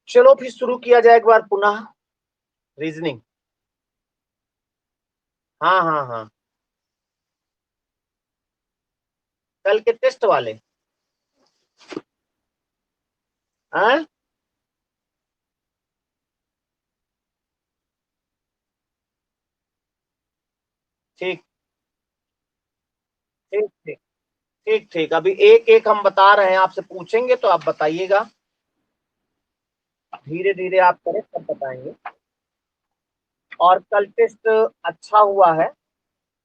चलो फिर शुरू किया जाए एक बार पुनः रीजनिंग। हाँ हाँ हाँ, कल के टेस्ट वाले। हाँ ठीक ठीक ठीक ठीक ठीक, अभी एक एक हम बता रहे हैं, आपसे पूछेंगे तो आप बताइएगा। धीरे धीरे आप करें तब बताएंगे। और कल टेस्ट अच्छा हुआ है,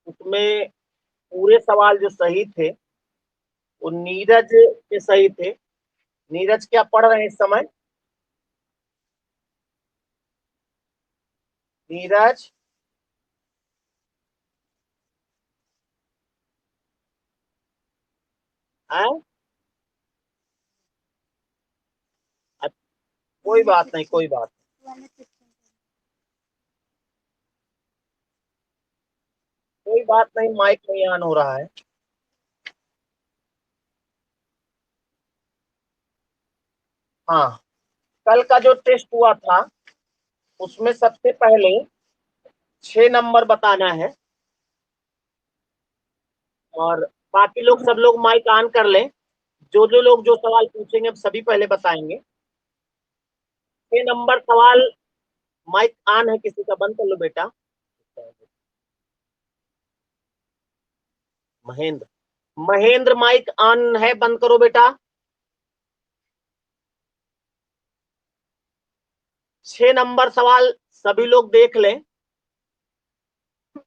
उसमें पूरे सवाल जो सही थे वो नीरज के सही थे। नीरज क्या पढ़ रहे हैं इस समय? नीरज। हैं? कोई बात नहीं, कोई बात कोई बात नहीं, माइक नहीं ऑन हो रहा है। हाँ, कल का जो टेस्ट हुआ था उसमें सबसे पहले 6 नंबर बताना है, और बाकी लोग सब लोग माइक ऑन कर लें। जो लोग जो सवाल पूछेंगे हम सभी पहले बताएंगे। 6 नंबर सवाल। माइक ऑन है किसी का? बंद कर लो बेटा। महेंद्र। महेंद्र माइक ऑन है, बंद करो बेटा। 6 नंबर सवाल सभी लोग देख लें।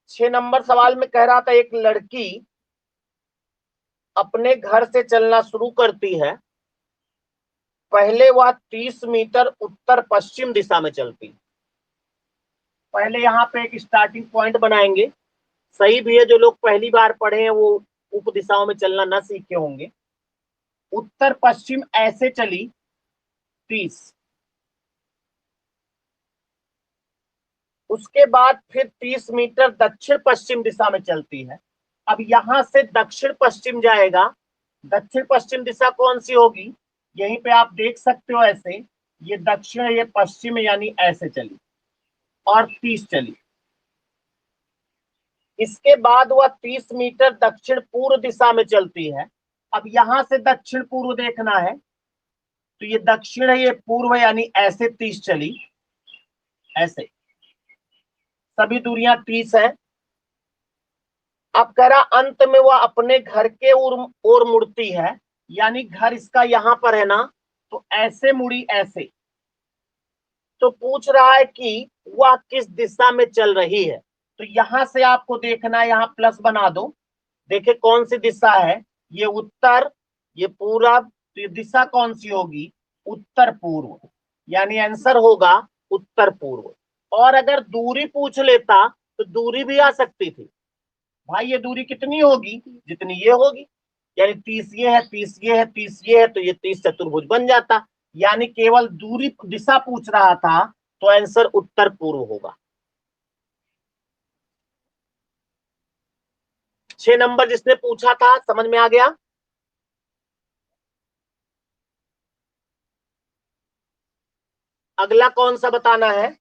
6 नंबर सवाल में कह रहा था, एक लड़की अपने घर से चलना शुरू करती है। पहले वह 30 मीटर उत्तर पश्चिम दिशा में चलती। पहले यहाँ पे एक स्टार्टिंग पॉइंट बनाएंगे। सही भी है, जो लोग पहली बार पढ़े हैं वो उप दिशाओं में चलना न सीखे होंगे। उत्तर पश्चिम ऐसे चली 30। उसके बाद फिर 30 मीटर दक्षिण पश्चिम दिशा में चलती है। अब यहां से दक्षिण पश्चिम जाएगा। दक्षिण पश्चिम दिशा कौन सी होगी? यहीं पे आप देख सकते हो, ऐसे ये दक्षिण ये पश्चिम, यानी ऐसे चली और 30 चली। इसके बाद वह 30 मीटर दक्षिण पूर्व दिशा में चलती है। अब यहां से दक्षिण पूर्व देखना है, तो ये दक्षिण है ये पूर्व है, यानी ऐसे 30 चली। ऐसे सभी दूरियां 30 है। अब कह रहा अंत में वह अपने घर के ओर मुड़ती है, यानी घर इसका यहां पर है ना, तो ऐसे मुड़ी ऐसे। तो पूछ रहा है कि वह किस दिशा में चल रही है। तो यहां से आपको देखना है, यहां प्लस बना दो। देखिए कौन सी दिशा है, ये उत्तर, ये पूरब, तो ये दिशा कौन सी होगी? उत्तर पूर्व, यानी आंसर होगा उत्तर पूर्व। और अगर दूरी पूछ लेता तो दूरी भी आ सकती थी। भाई ये दूरी कितनी होगी? जितनी ये होगी, यानी 30 ये है, 30 ये है, 30 ये है, तो ये 30 चतुर्भुज बन जाता। यानी केवल दूरी दिशा पूछ रहा था, तो आंसर उत्तर पूर्व होगा। 6 नंबर जिसने पूछा था, समझ में आ गया? अगला कौन सा बताना है?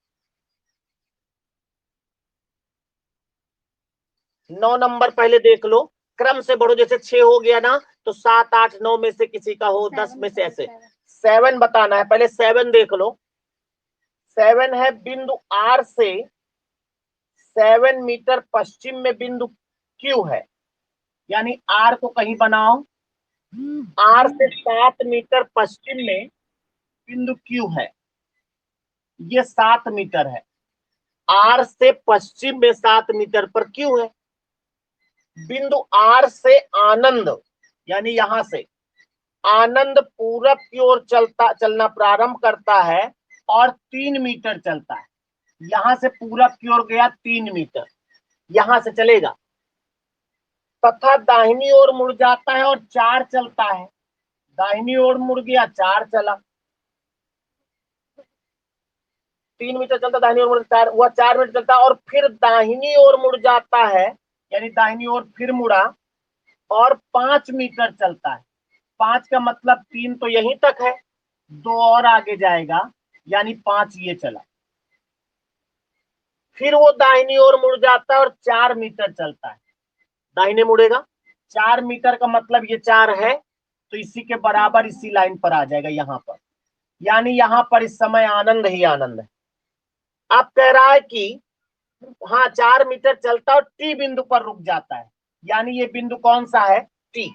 9 नंबर पहले देख लो, क्रम से बढ़ो। जैसे 6 हो गया ना, तो 7 8 9 में से किसी का हो, 10 में से ऐसे। 7 बताना है, पहले 7 देख लो। 7 है बिंदु आर से 7 मीटर पश्चिम में बिंदु क्यू है, यानी आर को कहीं बनाओ। आर से 7 मीटर पश्चिम में बिंदु क्यू है, ये 7 मीटर है। आर से पश्चिम में 7 मीटर पर क्यू है। बिंदु आर से आनंद, यानी यहां से आनंद पूरब की ओर चलना प्रारंभ करता है और 3 मीटर चलता है। यहां से पूरब की ओर गया 3 मीटर, यहां से चलेगा, तथा दाहिनी ओर मुड़ जाता है और 4 चलता है। दाहिनी ओर मुड़ गया, 4 चला। 3 मीटर चलता, दाहिनी ओर मुड़ 4, हुआ 4 मीटर चलता, और फिर दाहिनी ओर मुड़ जाता है, यानी दाहिनी ओर फिर मुड़ा और 5 मीटर चलता है। 5 का मतलब 3 तो यहीं तक है, 2 और आगे जाएगा, यानी 5 ये चला, फिर वो दाहिनी ओर मुड़ जाता है और 4 मीटर चलता है, दाहिने मुड़ेगा। 4 मीटर का मतलब ये 4 है, तो इसी के बराबर इसी लाइन पर आ जाएगा यहाँ पर, यानी यहाँ पर इस समय आनंद ही आनंद है। आप कह रहा है कि हाँ 4 मीटर चलता और टी बिंदु पर रुक जाता है, यानी ये बिंदु कौन सा है, टी।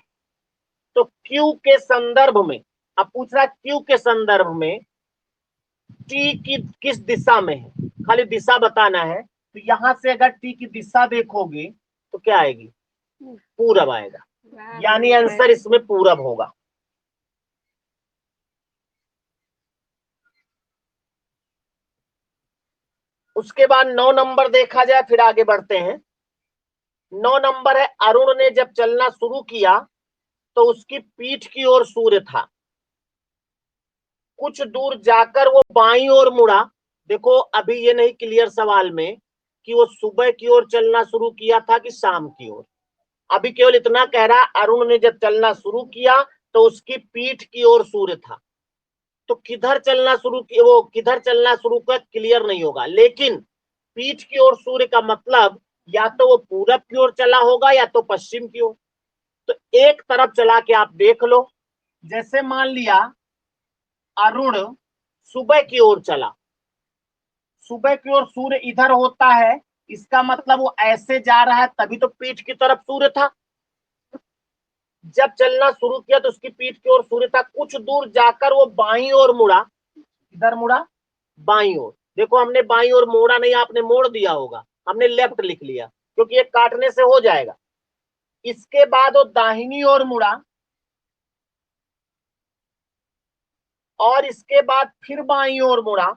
तो क्यू के संदर्भ में, अब पूछ रहा है क्यू के संदर्भ में टी की किस दिशा में है, खाली दिशा बताना है। तो यहां से अगर टी की दिशा देखोगे तो क्या आएगी, पूरब आएगा, यानी आंसर इसमें पूरब होगा। उसके बाद 9 नंबर देखा जाए, फिर आगे बढ़ते हैं। 9 नंबर है, अरुण ने जब चलना शुरू किया तो उसकी पीठ की ओर सूर्य था, कुछ दूर जाकर वो बाईं ओर मुड़ा। देखो अभी ये नहीं क्लियर सवाल में कि वो सुबह की ओर चलना शुरू किया था कि शाम की ओर, अभी केवल इतना कह रहा अरुण ने जब चलना शुरू किया तो उसकी पीठ की ओर सूर्य था। तो किधर चलना शुरू किया, वो किधर चलना शुरू कर क्लियर नहीं होगा, लेकिन पीठ की ओर सूर्य का मतलब या तो वो पूरब की ओर चला होगा या तो पश्चिम की ओर। तो एक तरफ चला के आप देख लो, जैसे मान लिया अरुण सुबह की ओर चला, सुबह की ओर सूर्य इधर होता है, इसका मतलब वो ऐसे जा रहा है, तभी तो पीठ की तरफ सूर्य था। जब चलना शुरू किया तो उसकी पीठ की ओर सूर्य था, कुछ दूर जाकर वो बाईं ओर मुड़ा, इधर मुड़ा बाईं ओर। देखो हमने बाईं ओर मोड़ा नहीं, आपने मोड़ दिया होगा, हमने लेफ्ट लिख लिया क्योंकि ये काटने से हो जाएगा। इसके बाद वो दाहिनी ओर मुड़ा और इसके बाद फिर बाईं ओर मुड़ा।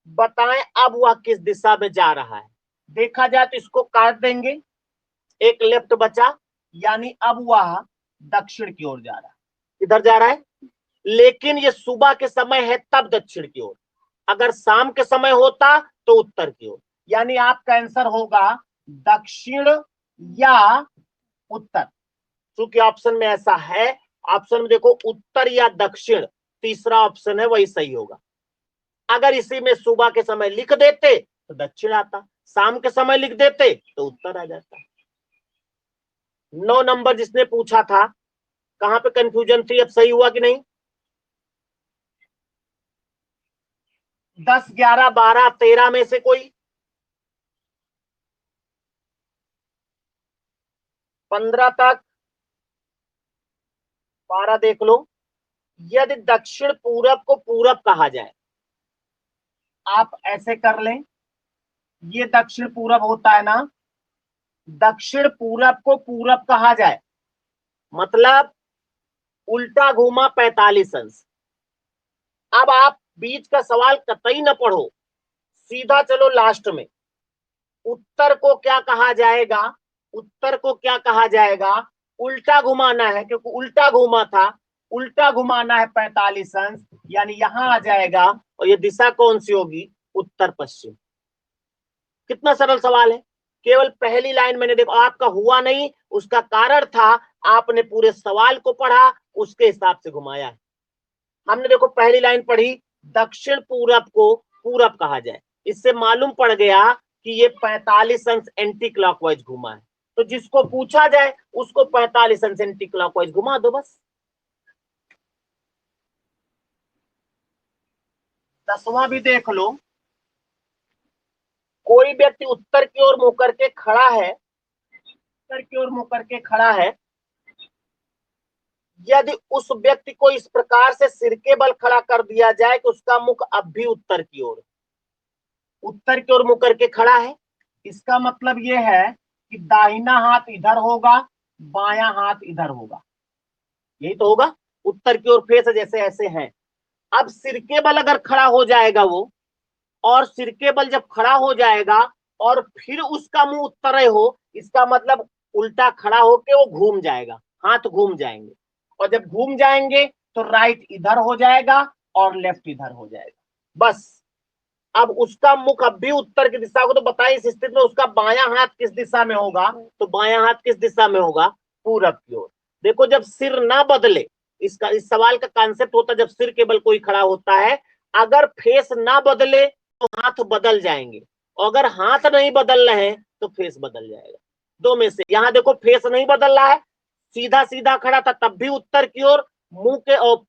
बताएं अब वह किस दिशा में जा रहा है। देखा जाए तो इसको काट देंगे, एक लेफ्ट बचा, यानी अब वह दक्षिण की ओर जा रहा है, इधर जा रहा है। लेकिन ये सुबह के समय है तब दक्षिण की ओर, अगर शाम के समय होता तो उत्तर की ओर, यानी आपका आंसर होगा दक्षिण या उत्तर। क्योंकि ऑप्शन में ऐसा है, ऑप्शन में देखो उत्तर या दक्षिण, तीसरा ऑप्शन है वही सही होगा। अगर इसी में सुबह के समय लिख देते तो दक्षिण आता, शाम के समय लिख देते तो उत्तर आ जाता। 9 नंबर जिसने पूछा था, कहां पे कंफ्यूजन थी, अब सही हुआ कि नहीं। 10, 11, 12, 13 में से कोई, 15 तक, 12 देख लो। यदि दक्षिण पूरब को पूरब कहा जाए, आप ऐसे कर लें, ये दक्षिण पूरब होता है ना, दक्षिण पूरब को पूरब कहा जाए मतलब उल्टा घूमा 45 अंश। अब आप बीच का सवाल कतई न पढ़ो, सीधा चलो लास्ट में। उत्तर को क्या कहा जाएगा, उत्तर को क्या कहा जाएगा, उल्टा घुमाना है क्योंकि उल्टा घूमा था, उल्टा घुमाना है 45 अंश, यानी यहां आ जाएगा। और ये दिशा कौन सी होगी, उत्तर पश्चिम। कितना सरल सवाल है, केवल पहली लाइन मैंने देखो आपका हुआ नहीं, उसका कारण था आपने पूरे सवाल को पढ़ा, उसके हिसाब से घुमाया है। हमने देखो पहली लाइन पढ़ी, दक्षिण पूरब को पूरब कहा जाए, इससे मालूम पड़ गया कि ये 45 अंश एंटी क्लॉकवाइज घुमा है। तो जिसको पूछा जाए उसको 45 अंश एंटी क्लॉकवाइज घुमा दो बस। 10वां भी देख लो, कोई व्यक्ति उत्तर की ओर मुंह करके खड़ा है, उत्तर की ओर मुंह करके खड़ा है, यदि उस व्यक्ति को इस प्रकार से सिर के बल खड़ा कर दिया जाए कि उसका मुख अब भी उत्तर की ओर, उत्तर की ओर मुंह करके खड़ा है, इसका मतलब यह है कि दाहिना हाथ इधर होगा, बायां हाथ इधर होगा, यही तो होगा, उत्तर की ओर फेस जैसे ऐसे हैं। अब सिर के बल अगर खड़ा हो जाएगा वो, और सिर के बल जब खड़ा हो जाएगा और फिर उसका मुंह उत्तर हो, इसका मतलब उल्टा खड़ा होके वो घूम जाएगा, हाथ घूम जाएंगे, और जब घूम जाएंगे तो राइट इधर हो जाएगा और लेफ्ट इधर हो जाएगा बस। अब उसका मुख अब भी उत्तर की दिशा को, तो बताइए इस स्थिति में उसका बायां हाथ किस दिशा में होगा, तो बायां हाथ किस दिशा में होगा, पूरब की ओर। देखो जब सिर ना बदले, इसका इस सवाल का कॉन्सेप्ट होता है जब सिर केवल कोई खड़ा होता है अगर फेस ना बदले तो हाथ बदल जाएंगे, और अगर हाथ नहीं बदल रहे हैं तो फेस बदल जाएगा। दो में से। यहां देखो फेस नहीं बदल रहा है, सीधा सीधा खड़ा था तब भी उत्तर की ओर मुंह के और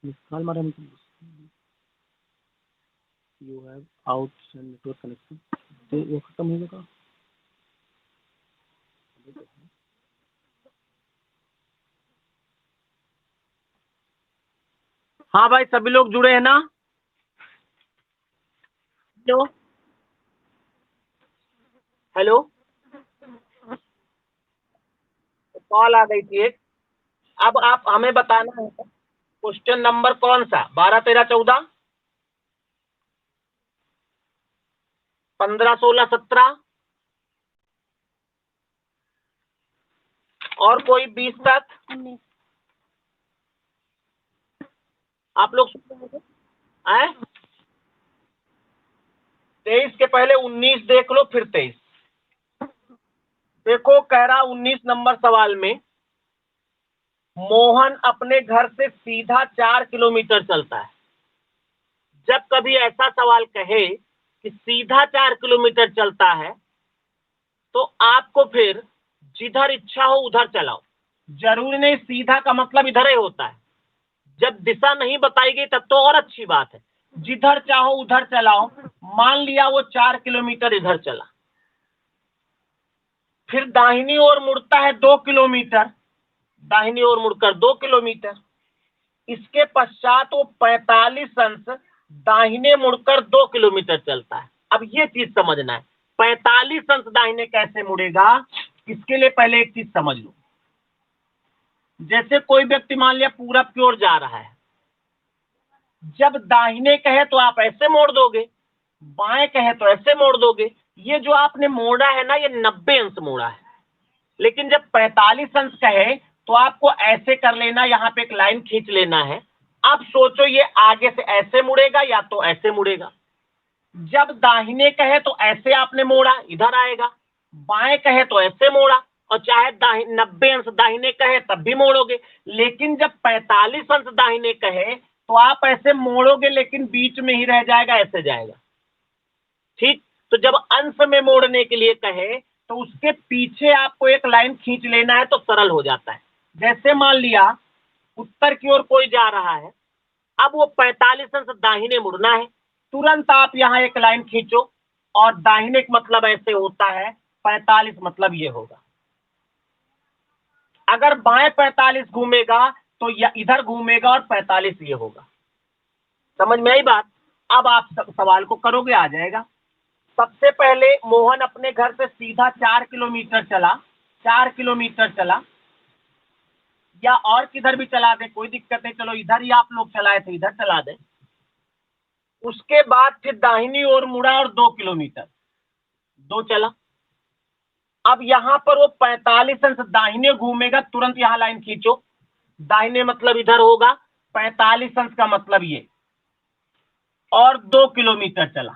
कॉल मारे you have out network connection वो खत्म हो गया। हाँ भाई सभी लोग जुड़े हैं ना? हेलो हेलो, कॉल आ गई थी एक। अब आप हमें बताना है क्वेश्चन नंबर कौन सा, 12 13 14 15 16 17 और कोई 20 तक आप लोग आए। 23 के पहले 19 देख लो फिर 23। देखो कह रहा 19 नंबर सवाल में मोहन अपने घर से सीधा 4 किलोमीटर चलता है। जब कभी ऐसा सवाल कहे कि सीधा 4 किलोमीटर चलता है तो आपको फिर जिधर इच्छा हो उधर चलाओ। जरूरी नहीं सीधा का मतलब इधर ही होता है, जब दिशा नहीं बताई गई तब तो और अच्छी बात है। जिधर चाहो उधर चलाओ। मान लिया वो 4 किलोमीटर इधर चला, फिर दाहिनी ओर मुड़ता है 2 किलोमीटर, दाहिनी ओर मुड़कर 2 किलोमीटर। इसके पश्चात वो 45 अंश दाहिने मुड़कर 2 किलोमीटर चलता है। अब ये चीज समझना है 45 अंश दाहिने कैसे मुड़ेगा। इसके लिए पहले एक चीज समझ लो। जैसे कोई व्यक्ति मान लिया पूरब की ओर जा रहा है, जब दाहिने कहे तो आप ऐसे मोड़ दोगे, बाएं कहे तो ऐसे मोड़ दोगे। ये जो आपने मोड़ा है ना ये 90 अंश मोड़ा है। लेकिन जब 45 अंश कहे तो आपको ऐसे कर लेना, यहाँ पे एक लाइन खींच लेना है। अब सोचो ये आगे से ऐसे मुड़ेगा या तो ऐसे मुड़ेगा। जब दाहिने कहे तो ऐसे आपने मोड़ा, इधर आएगा। बाएं कहे तो ऐसे मोड़ा, और चाहे 90 अंश दाहिने कहे तब भी मोड़ोगे। लेकिन जब 45 अंश दाहिने कहे तो आप ऐसे मोड़ोगे लेकिन बीच में ही रह जाएगा, ऐसे जाएगा। ठीक, तो जब अंश में मोड़ने के लिए कहे तो उसके पीछे आपको एक लाइन खींच लेना है तो सरल हो जाता है। जैसे मान लिया उत्तर की ओर कोई जा रहा है, अब वो 45 अंश दाहिने मुड़ना है, तुरंत आप यहाँ एक लाइन खींचो, और दाहिने का मतलब ऐसे होता है, 45 मतलब ये होगा। अगर बाएं 45 घूमेगा तो इधर घूमेगा और 45 ये होगा। समझ में आई बात? अब आप सवाल को करोगे आ जाएगा। सबसे पहले मोहन अपने घर से सीधा 4 किलोमीटर चला, 4 किलोमीटर चला, या और किधर भी चला दे कोई दिक्कत नहीं, चलो इधर ही आप लोग चलाए थे इधर चला दे। उसके बाद फिर दाहिनी ओर मुड़ा और 2 किलोमीटर 2 चला। अब यहां पर वो 45 अंश दाहिने घूमेगा, तुरंत यहां लाइन खींचो, दाहिने मतलब इधर होगा, 45 अंश का मतलब ये, और 2 किलोमीटर चला।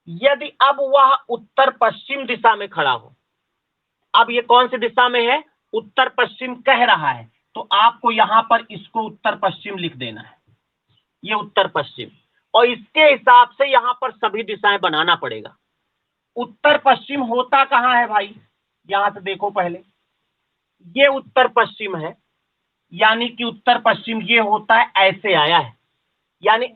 यदि अब वह उत्तर पश्चिम दिशा में खड़ा हो, अब ये कौन सी दिशा में है, उत्तर पश्चिम कह रहा है, तो आपको यहां पर इसको उत्तर पश्चिम लिख देना है, ये उत्तर पश्चिम। और इसके हिसाब से यहां पर सभी दिशाएं बनाना पड़ेगा। उत्तर पश्चिम होता कहां है भाई, यहां से देखो पहले, ये उत्तर पश्चिम है, यानी कि उत्तर पश्चिम ये होता है ऐसे आया है, यानी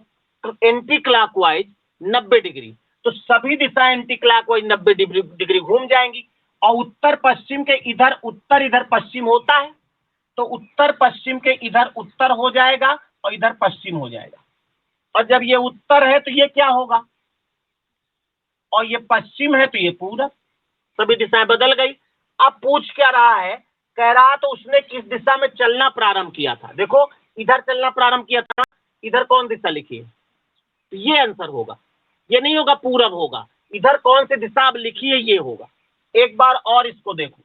एंटी क्लॉकवाइज 90 डिग्री। तो सभी दिशाएं एंटी क्लॉकवाइज 90 डिग्री घूम जाएंगी। और उत्तर पश्चिम के इधर उत्तर, इधर पश्चिम होता है, तो उत्तर पश्चिम के इधर उत्तर हो जाएगा और इधर पश्चिम हो जाएगा। और जब ये उत्तर है तो ये क्या होगा, और ये पश्चिम है तो ये पूरब। सभी दिशाएं बदल गई। अब पूछ क्या रहा है, कह रहा तो उसने किस दिशा में चलना प्रारंभ किया था। देखो इधर चलना प्रारंभ किया था, इधर कौन दिशा लिखी है, तो ये आंसर होगा। ये नहीं होगा पूरब होगा, इधर कौन सी दिशा अब लिखी है ये होगा। एक बार और इसको देखो,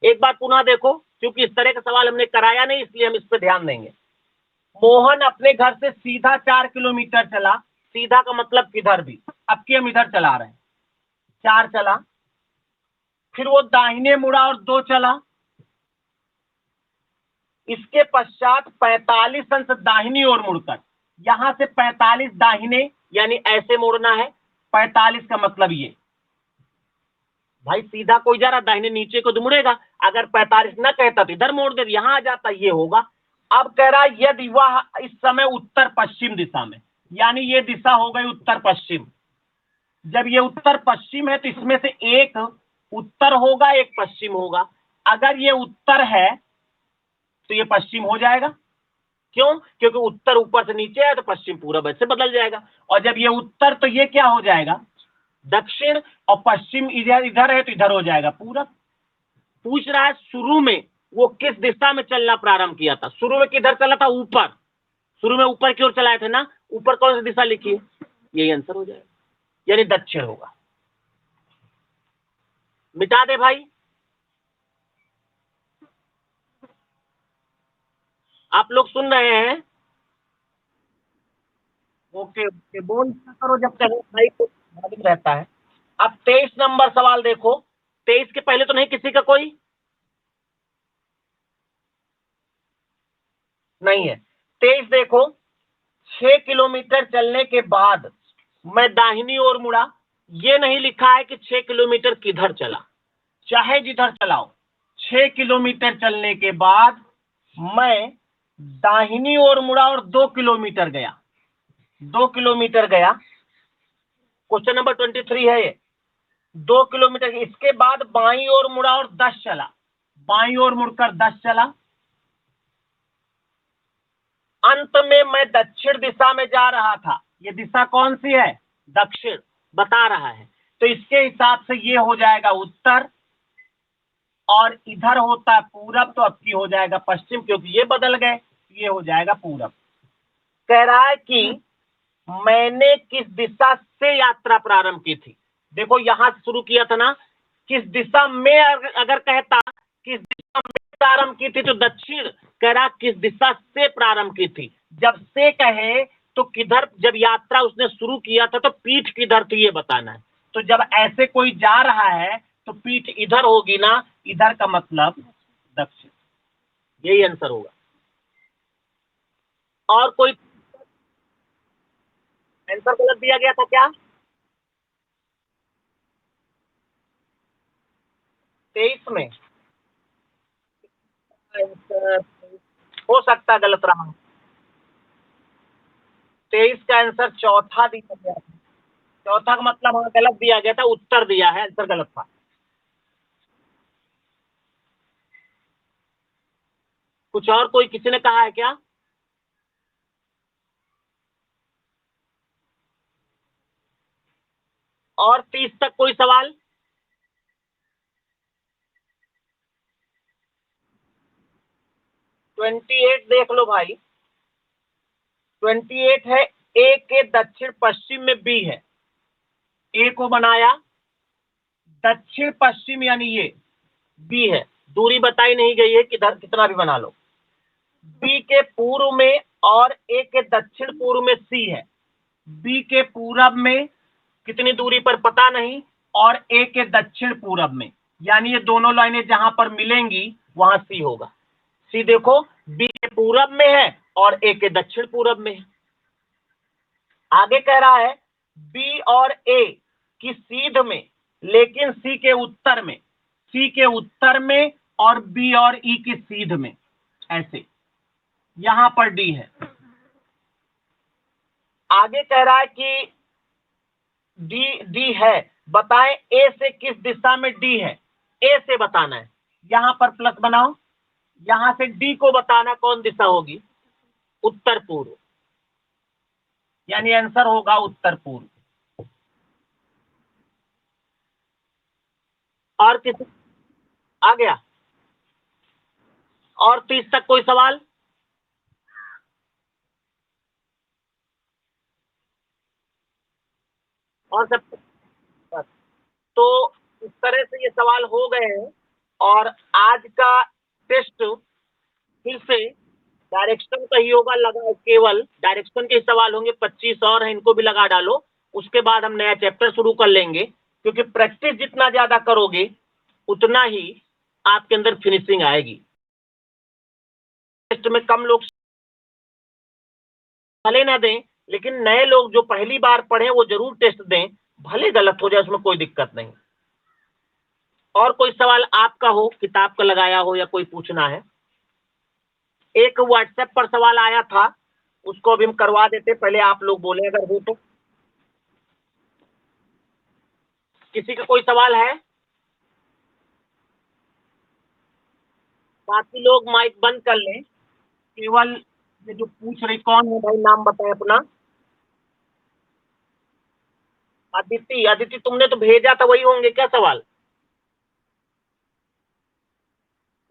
एक बार पुनः देखो, क्योंकि इस तरह का सवाल हमने कराया नहीं इसलिए हम इस पर ध्यान देंगे। मोहन अपने घर से सीधा 4 किलोमीटर चला, सीधा का मतलब किधर भी, अब की हम इधर चला रहे हैं, 4 चला, फिर वो दाहिने मुड़ा और 2 चला, इसके पश्चात 45 अंश दाहिनी ओर मुड़कर, यहां से 45 दाहिने यानी ऐसे मोड़ना है, 45 का मतलब ये, भाई सीधा कोई जा रहा दाहिने नीचे को तो मुड़ेगा, अगर 45 ना कहता तो इधर मोड़ दे, यहां आ जाता, ये होगा। अब कह रहा है यदि वह इस समय उत्तर पश्चिम दिशा में, यानी ये दिशा हो गई उत्तर पश्चिम, जब ये उत्तर पश्चिम है तो इसमें से एक उत्तर होगा एक पश्चिम होगा, अगर ये उत्तर है तो ये पश्चिम हो जाएगा, क्यों? क्योंकि उत्तर ऊपर से नीचे है तो पश्चिम पूरब से बदल जाएगा, और जब ये उत्तर तो ये क्या हो जाएगा दक्षिण, और पश्चिम इधर इधर है तो इधर हो जाएगा पूरब। पूछ रहा है शुरू में वो किस दिशा में चलना प्रारंभ किया था, शुरू में किधर चला था, ऊपर, शुरू में ऊपर की ओर चलाए थे ना, ऊपर कौन सी दिशा लिखी है, यही आंसर हो जाएगा, यानी दक्षिण होगा। मिटा दे भाई, आप लोग सुन रहे हैं? ओके ओके, बोल करो जब तक भाई को मालूम रहता है। अब 23 नंबर सवाल देखो, 23 के पहले तो नहीं किसी का कोई नहीं है। 23 देखो, 6 किलोमीटर चलने के बाद मैं दाहिनी ओर मुड़ा, ये नहीं लिखा है कि 6 किलोमीटर किधर चला, चाहे जिधर चलाओ, 6 किलोमीटर चलने के बाद मैं दाहिनी ओर मुड़ा और 2 किलोमीटर गया, 2 किलोमीटर गया, क्वेश्चन नंबर 23 है ये। 2 किलोमीटर, इसके बाद बाईं ओर मुड़ा और 10 चला, बाईं ओर मुड़कर 10 चला, अंत में मैं दक्षिण दिशा में जा रहा था, ये दिशा कौन सी है, दक्षिण बता रहा है, तो इसके हिसाब से ये हो जाएगा उत्तर, और इधर होता है पूरब, तो अब की हो जाएगा पश्चिम, क्योंकि ये बदल गए, ये हो जाएगा पूरब। कह रहा है कि मैंने किस दिशा से यात्रा प्रारंभ की थी, देखो यहां से शुरू किया था ना, किस दिशा में, अगर कहता किस दिशा में प्रारंभ की थी तो दक्षिण, कह रहा किस दिशा से प्रारंभ की थी, जब से कहे तो किधर, जब यात्रा उसने शुरू किया था तो पीठ किधर थी ये बताना है, तो जब ऐसे कोई जा रहा है तो पीठ इधर होगी ना, इधर का मतलब दक्षिण, यही आंसर होगा। और कोई आंसर गलत दिया गया था क्या? 23 में आंसर हो सकता है गलत रहा, 23 का आंसर चौथा दिया गया था, चौथा का मतलब हाँ गलत दिया गया था, उत्तर दिया है, आंसर गलत था। कुछ और कोई किसी ने कहा है क्या? और 30 तक कोई सवाल? 28 देख लो भाई, 28 है, ए के दक्षिण पश्चिम में बी है, ए को बनाया, दक्षिण पश्चिम यानी ये बी है, दूरी बताई नहीं गई है, किधर कितना भी बना लो, बी के पूर्व में और ए के दक्षिण पूर्व में सी है, बी के पूरब में कितनी दूरी पर पता नहीं, और ए के दक्षिण पूरब में, यानी ये दोनों लाइनें जहां पर मिलेंगी वहां सी होगा। सी देखो, बी के पूरब में है और ए के दक्षिण पूरब में है। आगे कह रहा है बी और ए की सीध में, लेकिन सी के उत्तर में, सी के उत्तर में और बी और ई की सीध में, ऐसे यहां पर डी है। आगे कह रहा है कि डी डी है, बताएं ए से किस दिशा में डी है, ए से बताना है, यहां पर प्लस बनाओ, यहां से डी को बताना कौन दिशा होगी, उत्तर पूर्व, यानी आंसर होगा उत्तर पूर्व। और किसी आ गया? और 30 तक कोई सवाल? और सब बस। तो इस तरह से ये सवाल हो गए हैं, और आज का टेस्ट फिर से डायरेक्शन का ही होगा, लगा केवल डायरेक्शन के सवाल होंगे, 25 और हैं, इनको भी लगा डालो। उसके बाद हम नया चैप्टर शुरू कर लेंगे, क्योंकि प्रैक्टिस जितना ज्यादा करोगे उतना ही आपके अंदर फिनिशिंग आएगी। टेस्ट में कम लोग भले ना दें, लेकिन नए लोग जो पहली बार पढ़े वो जरूर टेस्ट दें, भले गलत हो जाए उसमें कोई दिक्कत नहीं। और कोई सवाल आपका हो, किताब का लगाया हो, या कोई पूछना है? एक व्हाट्सएप पर सवाल आया था, उसको अभी हम करवा देते, पहले आप लोग बोले अगर हो तो। किसी का कोई सवाल है? बाकी लोग माइक बंद कर लें, केवल ये जो पूछ रही, कौन है भाई, नाम बताएं अपना। अदिति, अदिति तुमने तो भेजा था, वही होंगे क्या सवाल?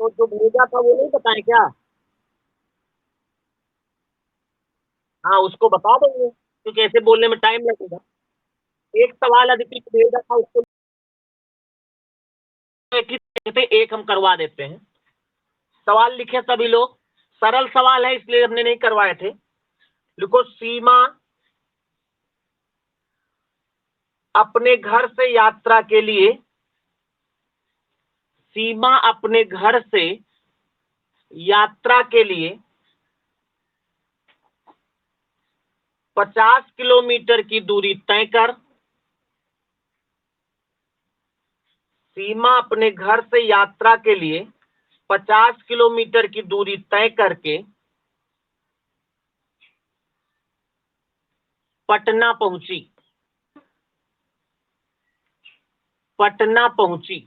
तो जो भेजा था वो नहीं बताएं क्या? हाँ, उसको बता देंगे, क्योंकि ऐसे बोलने में टाइम लगेगा। एक सवाल अदिति को भेजा था, उसको एक ही देते, एक हम करवा देते हैं। सवाल लिखे सभी लोग, सरल सवाल है इसलिए हमने नहीं करवाए थे। लिखो, सीमा अपने घर से यात्रा के लिए, सीमा अपने घर से यात्रा के लिए 50 किलोमीटर की दूरी तय कर। सीमा अपने घर से यात्रा के लिए 50 किलोमीटर की दूरी तय करके पटना पहुंची। पटना पहुंची,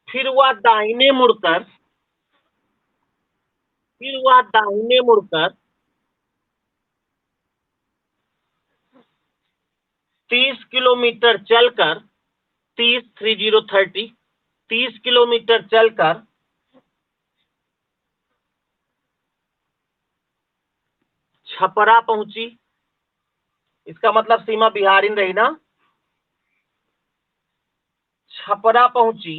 फिर वह दाहिने मुड़कर, फिर वह दाहिने मुड़कर 30 किलोमीटर चलकर, 30 किलोमीटर चलकर छपरा पहुंची। इसका मतलब सीमा बिहारिन रही ना। छपरा पहुंची,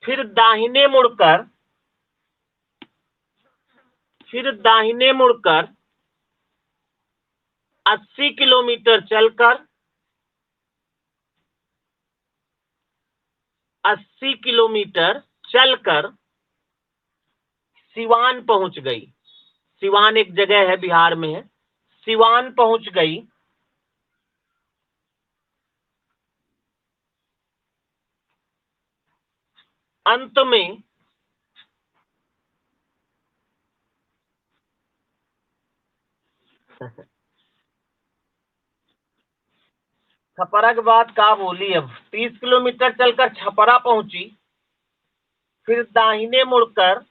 फिर दाहिने मुड़कर, फिर दाहिने मुड़कर 80 किलोमीटर चलकर, 80 किलोमीटर चलकर सिवान पहुंच गई। सिवान एक जगह है, बिहार में है। सिवान पहुंच गई। अंत में छपरा के बाद कहा बोली, अब 30 किलोमीटर चलकर छपरा पहुंची, फिर दाहिने मुड़कर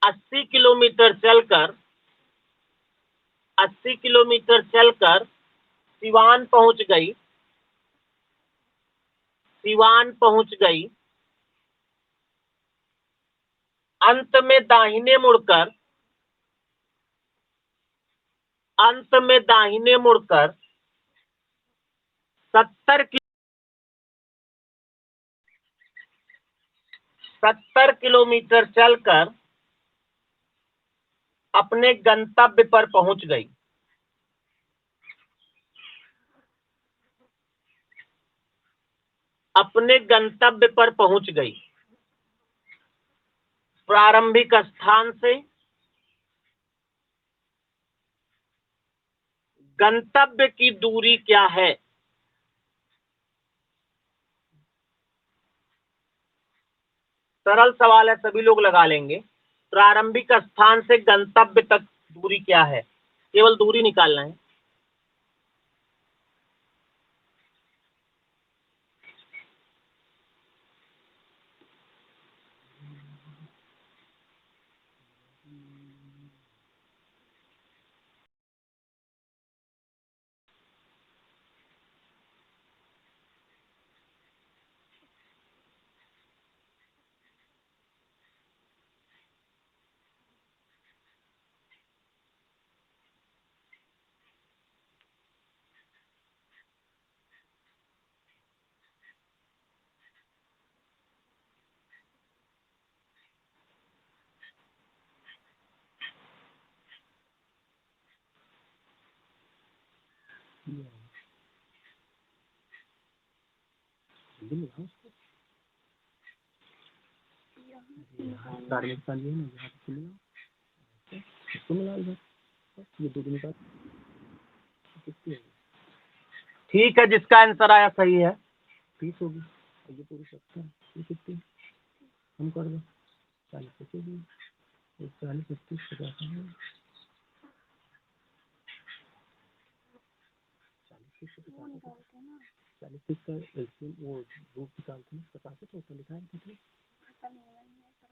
80 किलोमीटर चलकर, 80 किलोमीटर चलकर सिवान पहुंच गई। सिवान पहुंच गई। अंत में दाहिने मुड़कर, अंत में दाहिने मुड़कर 70 70 किलोमीटर चलकर अपने गंतव्य पर पहुंच गई। अपने गंतव्य पर पहुंच गई। प्रारंभिक स्थान से गंतव्य की दूरी क्या है? सरल सवाल है, सभी लोग लगा लेंगे। प्रारंभिक स्थान से गंतव्य तक दूरी क्या है? केवल दूरी निकालना है। ठीक है, जिसका आंसर आया सही है। 30 होगी, ये पूरी 70, ये कितनी हम कर दो 40 40 30 50 40 का एलसीएम वो रूप निकालते हैं 50 तो ऊपर लिखा है कितने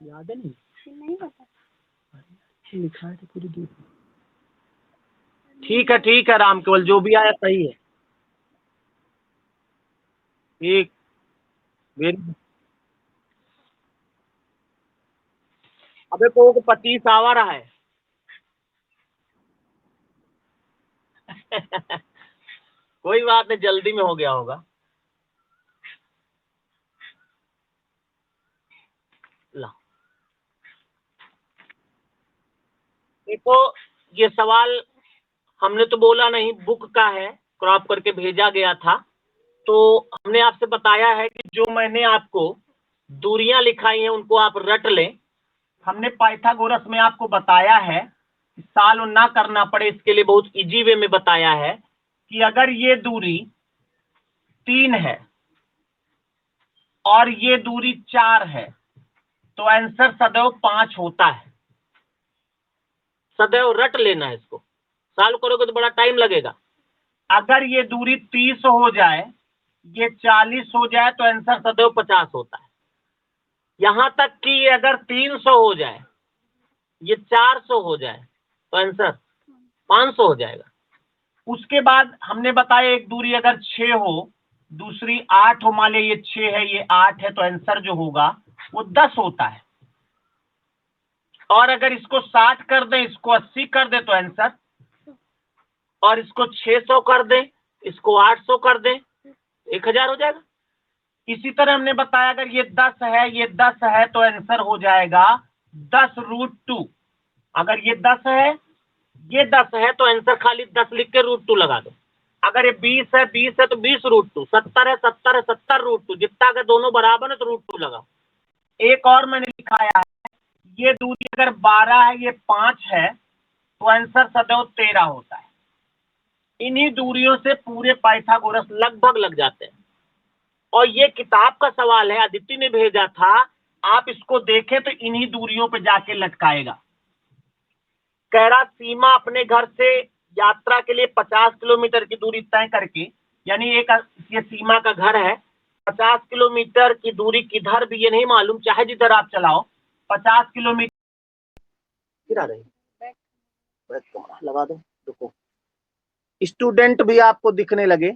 याद है नहीं पता लिखा है तो पूरी दूर। ठीक है राम केवल, जो भी आया सही है। ठीक, वेरी। अबे को 25 आवा रहा है। कोई बात नहीं, जल्दी में हो गया होगा। ला देखो, ये सवाल हमने तो बोला नहीं, बुक का है, क्रॉप करके भेजा गया था। तो हमने आपसे बताया है कि जो मैंने आपको दूरियां लिखाई हैं उनको आप रट लें। हमने पाइथागोरस में आपको बताया है, सॉल्व ना करना पड़े इसके लिए बहुत इजी वे में बताया है कि अगर ये दूरी 3 है और ये दूरी 4 है तो आंसर सदैव 5 होता है। सदैव रट लेना है इसको, सॉल्व करोगे तो बड़ा टाइम लगेगा। अगर ये दूरी 30 हो जाए, ये 40 हो जाए तो आंसर सदैव 50 होता है। यहां तक कि अगर 300 हो जाए, ये 400 हो जाए तो आंसर 500 हो जाएगा। उसके बाद हमने बताया एक दूरी अगर 6 हो, दूसरी 8 हो, मान लिया ये 6 है ये 8 है तो आंसर जो होगा वो 10 होता है। और अगर इसको 60 कर दें, इसको 80 कर दें तो आंसर, और इसको 600 कर दें, इसको 800 कर दें, 1000 हो जाएगा। इसी तरह हमने बताया अगर ये 10 है, ये 10 है तो आंसर हो जाएगा 10√2। अगर ये 10 है, ये 10 है तो आंसर खाली 10 लिख के √2 लगा दो। अगर ये 20 है, 20 है तो 20√2, 70 है, 70 है, 70√2, जितना अगर दोनों बराबर है तो √2 लगाओ। एक और मैंने लिखाया है, ये दूरी अगर 12 है, ये 5 है तो आंसर सदैव 13 होता है। इन्हीं दूरियों से पूरे पाइथागोरस लगभग लग जाते हैं। और ये किताब का सवाल है, अदिति ने भेजा था, आप इसको देखें तो इन्हीं दूरियों पे जाके लटकाएगा। कह रहा सीमा अपने घर से यात्रा के लिए 50 किलोमीटर की दूरी तय करके, यानी एक ये सीमा का घर है, 50 किलोमीटर की दूरी किधर भी ये नहीं मालूम, चाहे जिधर आप चलाओ 50 किलोमीटर। गिरा रही लगा दो, रुको, स्टूडेंट भी आपको दिखने लगे।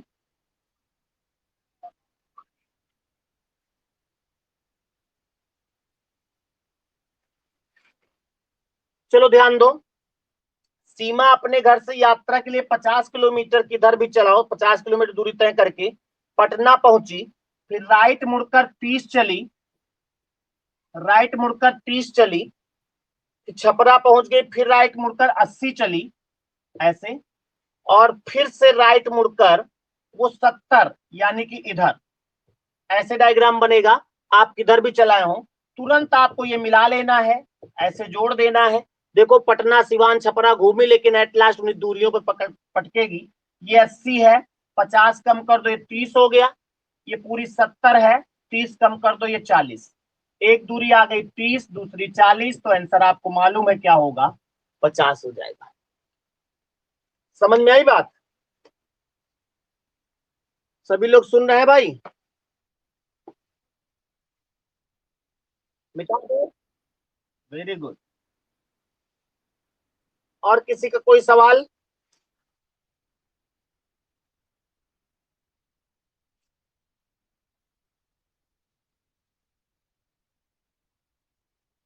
चलो ध्यान दो, सीमा अपने घर से यात्रा के लिए 50 किलोमीटर किधर भी चलाओ, 50 किलोमीटर दूरी तय करके पटना पहुंची, फिर राइट मुड़कर 30 चली, राइट मुड़कर 30 चली, फिर छपरा पहुंच गई, फिर राइट मुड़कर 80 चली ऐसे, और फिर से राइट मुड़कर वो 70 यानी कि इधर ऐसे डायग्राम बनेगा। आप किधर भी चलाए हो तुरंत आपको ये मिला लेना है, ऐसे जोड़ देना है। देखो पटना सिवान छपरा घूमी, लेकिन एट लास्ट उन्हीं दूरियों पर पटकेगी। ये 80 है, 50 कम कर दो ये 30 हो गया, ये पूरी 70 है, 30 कम कर दो ये 40, एक दूरी आ गई 30, दूसरी 40, तो आंसर आपको मालूम है क्या होगा, 50 हो जाएगा। समझ में आई बात? सभी लोग सुन रहे हैं भाई? मिटा दो, वेरी गुड। और किसी का कोई सवाल?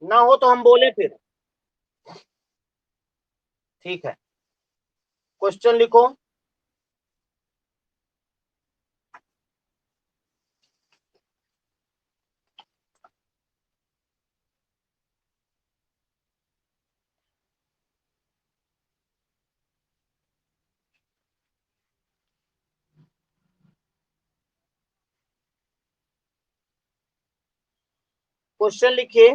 ना हो तो हम बोले फिर। ठीक है, क्वेश्चन लिखो। क्वेश्चन लिखिए,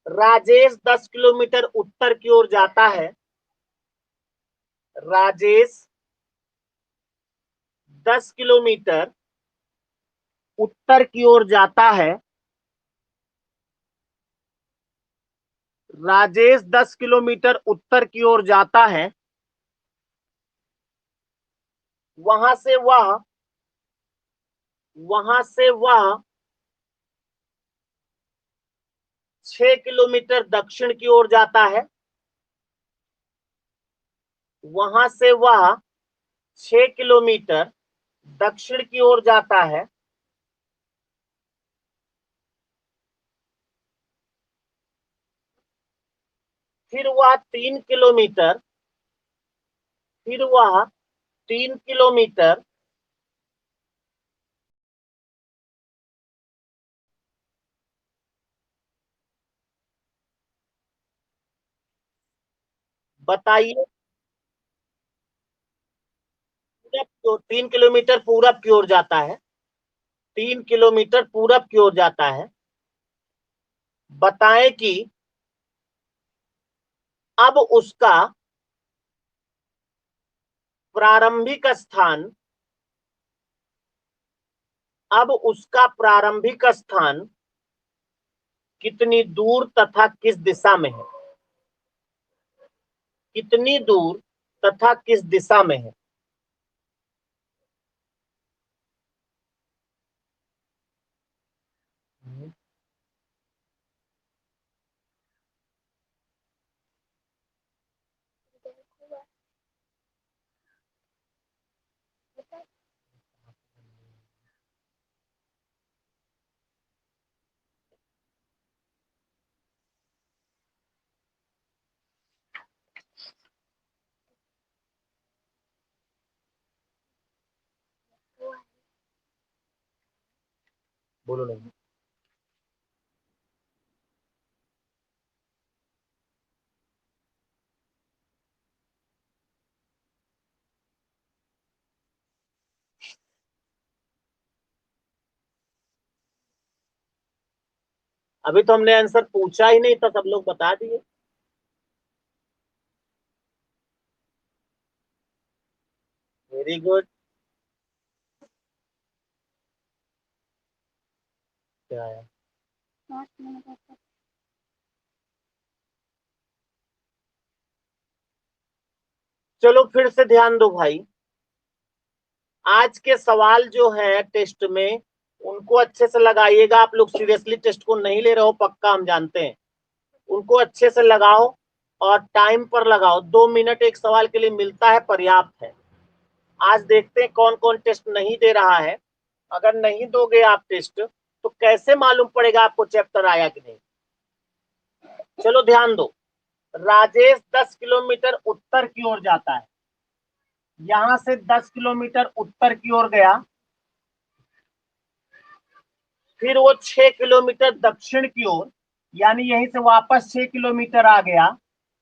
राजेश 10 किलोमीटर उत्तर की ओर जाता है। राजेश 10 किलोमीटर उत्तर की ओर जाता है। राजेश 10 किलोमीटर उत्तर की ओर जाता है। वहां से वह 6 किलोमीटर दक्षिण की ओर जाता है। वहां से वह 6 किलोमीटर दक्षिण की ओर जाता है। फिर वह 3 किलोमीटर फिर वह 3 किलोमीटर बताइए, 3 किलोमीटर पूरब की ओर जाता है। 3 किलोमीटर पूरब की ओर जाता है। बताएं कि अब उसका प्रारंभिक स्थान कितनी दूर तथा किस दिशा में है। कितनी दूर तथा किस दिशा में है। बोलो नहीं। अभी तो हमने आंसर पूछा ही नहीं था, सब लोग बता दिए। Very good. क्या है? चलो फिर से ध्यान दो भाई। आज के सवाल जो है टेस्ट में, उनको अच्छे से लगाइएगा। आप लोग सीरियसली टेस्ट को नहीं ले रहे हो, पक्का हम जानते हैं। उनको अच्छे से लगाओ और टाइम पर लगाओ। 2 मिनट एक सवाल के लिए मिलता है, पर्याप्त है। आज देखते हैं कौन कौन टेस्ट नहीं दे रहा है। अगर नहीं दोगे आप टेस्ट तो कैसे मालूम पड़ेगा आपको चैप्टर आया कि नहीं। चलो ध्यान दो। राजेश 10 किलोमीटर उत्तर की ओर जाता है। यहां से 10 किलोमीटर उत्तर की ओर गया। फिर वो 6 किलोमीटर दक्षिण की ओर, यानी यहीं से वापस 6 किलोमीटर आ गया।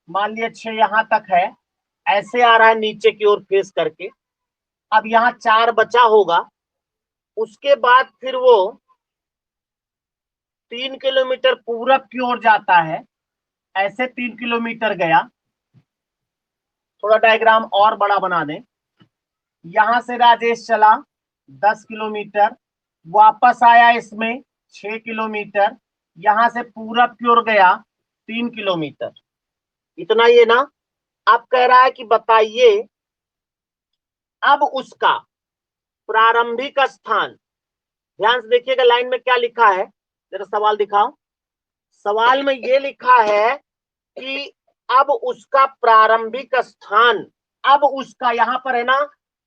मान लिया 6 यहां तक है, ऐसे आ रहा है नीचे की ओर फेस करके। अब यहाँ 4 बचा होगा। उसके बाद फिर वो 3 किलोमीटर पूरब की ओर जाता है। ऐसे 3 किलोमीटर गया। थोड़ा डायग्राम और बड़ा बना दें। यहां से राजेश चला 10 किलोमीटर, वापस आया इसमें 6 किलोमीटर, यहां से पूरब की ओर गया 3 किलोमीटर। इतना ये ना। अब कह रहा है कि बताइए अब उसका प्रारंभिक स्थान। ध्यान से देखिएगा लाइन में क्या लिखा है, जरा सवाल दिखाओ। सवाल में ये लिखा है कि अब उसका प्रारंभिक स्थान, अब उसका यहां पर है ना,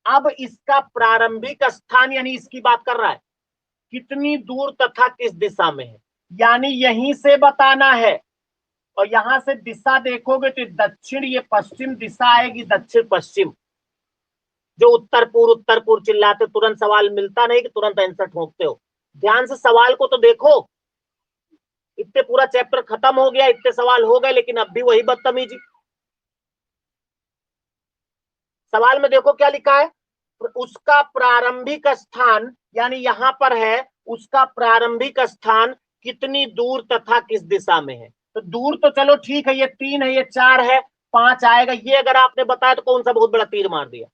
अब इसका प्रारंभिक स्थान यानी इसकी बात कर रहा है, कितनी दूर तथा किस दिशा में है, यानी यहीं से बताना है। और यहां से दिशा देखोगे तो दक्षिण, ये पश्चिम दिशा आएगी, दक्षिण पश्चिम। जो उत्तर पूर्व चिल्लाते तुरंत सवाल मिलता नहीं कि तुरंत आंसर ठोकते हो। ध्यान से सवाल को तो देखो। इतने पूरा चैप्टर खत्म हो गया, इतने सवाल हो गए, लेकिन अब भी वही बदतमीजी। सवाल में देखो क्या लिखा है, उसका प्रारंभिक स्थान, यानी यहां पर है उसका प्रारंभिक स्थान कितनी दूर तथा किस दिशा में है। तो दूर तो चलो ठीक है, ये 3 है, ये 4 है, 5 आएगा, ये अगर आपने बताया तो कौन सा बहुत बड़ा तीर मार दिया।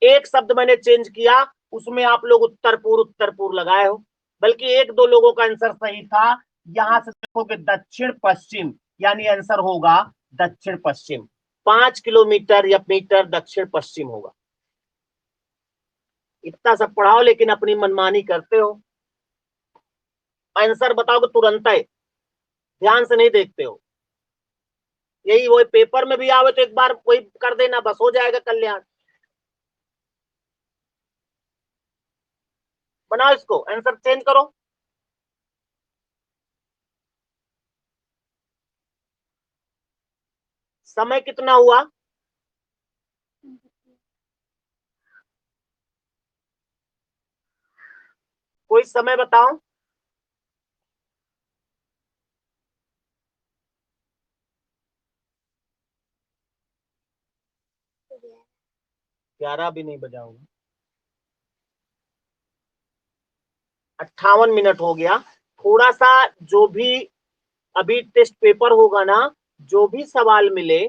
एक शब्द मैंने चेंज किया, उसमें आप लोग उत्तर पूर्व लगाए हो, बल्कि 1-2 लोगों का आंसर सही था। यहां से देखोगे दक्षिण पश्चिम, यानी आंसर होगा दक्षिण पश्चिम। 5 किलोमीटर या मीटर दक्षिण पश्चिम होगा। इतना सब पढ़ाओ लेकिन अपनी मनमानी करते हो, आंसर बताओगे तुरंत है, ध्यान से नहीं देखते हो। यही वही पेपर में भी आवे तो एक बार वही कर देना, बस हो जाएगा कल्याण। बनाओ इसको, आंसर चेंज करो। समय कितना हुआ? कोई समय बताओ। ग्यारह भी नहीं बजाऊंगा। 58 मिनट हो गया। थोड़ा सा जो भी अभी टेस्ट पेपर होगा ना, जो भी सवाल मिले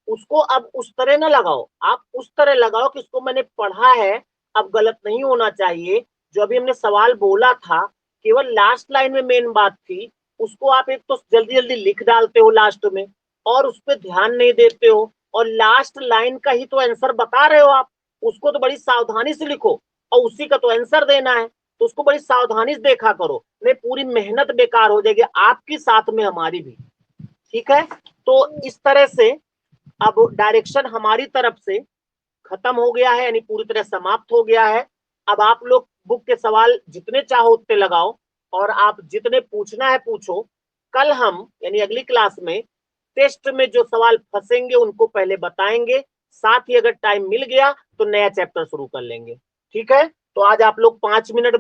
उसको अब उस तरह ना लगाओ, आप उस तरह लगाओ कि इसको मैंने पढ़ा है, अब गलत नहीं होना चाहिए। जो अभी हमने सवाल बोला था, केवल लास्ट लाइन में मेन बात थी, उसको आप एक तो जल्दी जल्दी लिख डालते हो लास्ट में, और उस पर ध्यान नहीं देते हो, और लास्ट लाइन का ही तो आंसर बता रहे हो आप, उसको तो बड़ी सावधानी से लिखो, और उसी का तो आंसर देना है, तो उसको बड़ी सावधानी से देखा करो, नहीं पूरी मेहनत बेकार हो जाएगी आपकी, साथ में हमारी भी। ठीक है, तो इस तरह से अब डायरेक्शन हमारी तरफ से खत्म हो गया है, यानी पूरी तरह समाप्त हो गया है। अब आप लोग बुक के सवाल जितने चाहो उतने लगाओ, और आप जितने पूछना है पूछो। कल हम यानी अगली क्लास में टेस्ट में जो सवाल फंसेंगे उनको पहले बताएंगे, साथ ही अगर टाइम मिल गया तो नया चैप्टर शुरू कर लेंगे। ठीक है, तो आज आप लोग 5 मिनट